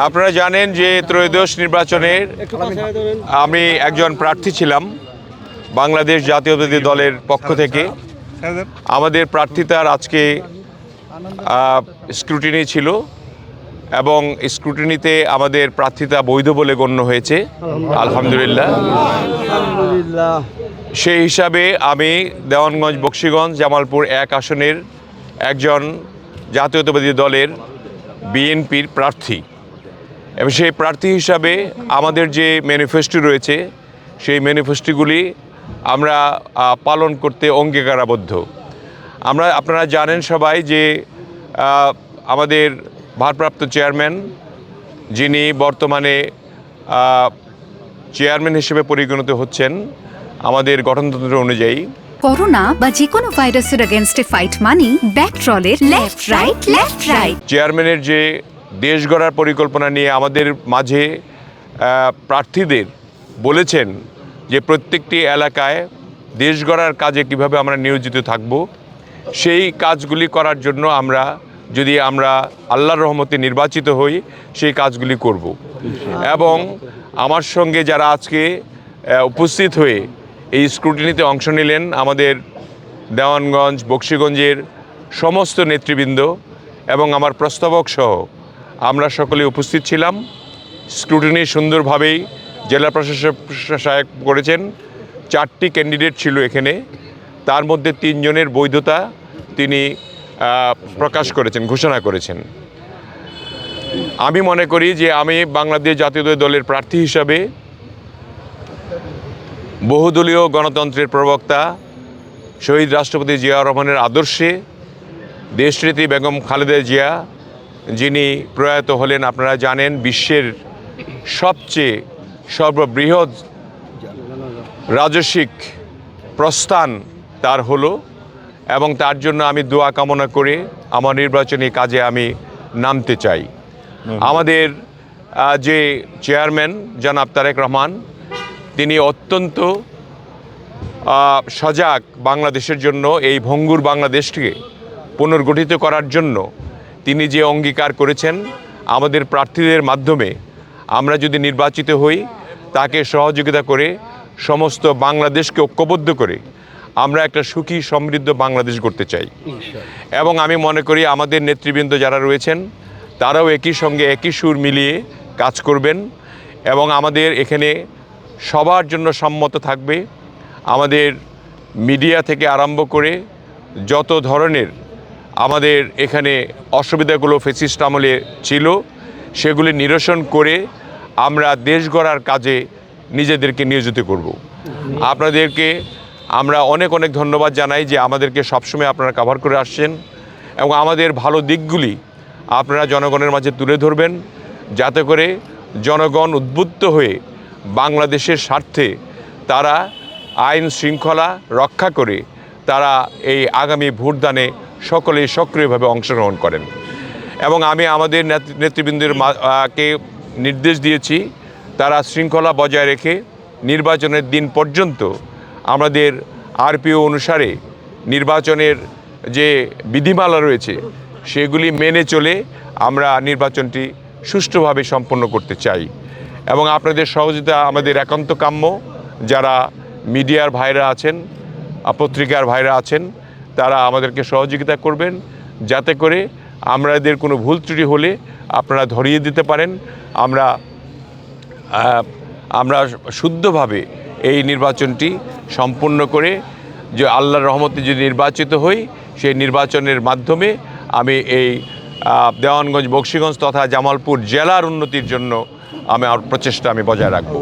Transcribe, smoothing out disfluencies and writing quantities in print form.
আপনারা জানেন যে ত্রয়োদশ নির্বাচনের আমি একজন প্রার্থী ছিলাম বাংলাদেশ জাতীয়তাবাদী দলের পক্ষ থেকে। আমাদের প্রার্থিতার আজকে স্ক্রুটিনি ছিল এবং স্ক্রুটিনিতে আমাদের প্রার্থিতা বৈধ বলে গণ্য হয়েছে, আলহামদুলিল্লাহ। সেই হিসাবে আমি দেওয়ানগঞ্জ বকশীগঞ্জ জামালপুর 1 আসনের একজন জাতীয়তাবাদী দলের বিএনপির প্রার্থী এবং সেই প্রার্থী হিসাবে আমাদের যে ম্যানিফেস্টো রয়েছে সেই ম্যানিফেস্টোগুলি আমরা পালন করতে অঙ্গীকারাবদ্ধ। আপনারা জানেন সবাই যে আমাদের ভারপ্রাপ্ত চেয়ারম্যান, যিনি বর্তমানে চেয়ারম্যান হিসেবে পরিগণিত হচ্ছেন আমাদের গঠনতন্ত্র অনুযায়ী, করোনা বা যে কোনো ভাইরাসের এগেইনস্টে ফাইট মানি ব্যাকট্রলের লেফট রাইট। চেয়ারম্যানের যে দেশ গড়ার পরিকল্পনা নিয়ে আমাদের মাঝে প্রার্থীদের বলেছেন যে প্রত্যেকটি এলাকায় দেশ গড়ার কাজে কিভাবে আমরা নিয়োজিত থাকব, সেই কাজগুলি করার জন্য যদি আমরা আল্লাহর রহমতে নির্বাচিত হই সেই কাজগুলি করব। এবং আমার সঙ্গে যারা আজকে উপস্থিত হয়ে এই স্ক্রুটিনিতে অংশ নিলেন, আমাদের দেওয়ানগঞ্জ বকশীগঞ্জের সমস্ত নেতৃবৃন্দ এবং আমার প্রস্তাবক সহ আমরা সকলে উপস্থিত ছিলাম। স্ক্রুটিনি সুন্দরভাবেই জেলা প্রশাসক সাহেব করেছেন। 4টি ক্যান্ডিডেট ছিল এখানে, তার মধ্যে 3 জনের বৈধতা তিনি প্রকাশ করেছেন, ঘোষণা করেছেন। আমি মনে করি যে আমি বাংলাদেশ জাতীয়তাবাদী দলের প্রার্থী হিসাবে বহুদলীয় গণতন্ত্রের প্রবক্তা শহীদ রাষ্ট্রপতি জিয়াউর রহমানের আদর্শে দেশনেত্রী বেগম খালেদা জিয়া, যিনি প্রয়াত হলেন, আপনারা জানেন বিশ্বের সবচেয়ে সর্ববৃহৎ রাজস্বিক প্রস্থান তার হলো, এবং তার জন্য আমি দোয়া কামনা করে আমার নির্বাচনী কাজে আমি নামতে চাই। আমাদের যে চেয়ারম্যান জনাব তারেক রহমান, তিনি অত্যন্ত সজাগ বাংলাদেশের জন্য, এই ভঙ্গুর বাংলাদেশকে পুনর্গঠিত করার জন্য তিনি যে অঙ্গীকার করেছেন আমাদের প্রার্থীদের মাধ্যমে আমরা যদি নির্বাচিত হই তাকে সহযোগিতা করে সমস্ত বাংলাদেশকে ঐক্যবদ্ধ করে আমরা একটা সুখী সমৃদ্ধ বাংলাদেশ গড়তে চাই। এবং আমি মনে করি আমাদের নেতৃবৃন্দ যারা রয়েছেন তারাও একই সঙ্গে একই সুর মিলিয়ে কাজ করবেন এবং আমাদের এখানে সবার জন্য সম্মত থাকবে। আমাদের মিডিয়া থেকে আরম্ভ করে যত ধরনের আমাদের এখানে অসুবিধাগুলো ফ্যাসিস্ট আমলে ছিল সেগুলি নিরসন করে আমরা দেশ গড়ার কাজে নিজেদেরকে নিয়োজিত করব। আপনাদেরকে আমরা অনেক ধন্যবাদ জানাই যে আমাদেরকে সবসময় আপনারা কভার করে আসছেন এবং আমাদের ভালো দিকগুলি আপনারা জনগণের মাঝে তুলে ধরবেন, যাতে করে জনগণ উদ্বুদ্ধ হয়ে বাংলাদেশের স্বার্থে তারা আইন শৃঙ্খলা রক্ষা করে তারা এই আগামী ভোটদানে সকলেই সক্রিয়ভাবে অংশগ্রহণ করেন। এবং আমি আমাদের নেতৃবৃন্দের কে নির্দেশ দিয়েছি তারা শৃঙ্খলা বজায় রেখে নির্বাচনের দিন পর্যন্ত আমাদের আরপিও অনুসারে নির্বাচনের যে বিধিমালা রয়েছে সেগুলি মেনে চলে আমরা নির্বাচনটি সুষ্ঠুভাবে সম্পন্ন করতে চাই। এবং আপনাদের সহযোগিতা আমাদের একান্ত কাম্য। যারা মিডিয়ার ভাইরা আছেন, পত্রিকার ভাইরা আছেন, তারা আমাদেরকে সহযোগিতা করবেন, যাতে করে আমাদের কোনো ভুল ত্রুটি হলে আপনারা ধরিয়ে দিতে পারেন। আমরা শুদ্ধভাবে এই নির্বাচনটি সম্পূর্ণ করে যে আল্লাহর রহমতে যদি নির্বাচিত হই সেই নির্বাচনের মাধ্যমে আমি এই দেওয়ানগঞ্জ বকশীগঞ্জ তথা জামালপুর জেলার উন্নতির জন্য আমার প্রচেষ্টা বজায় রাখব।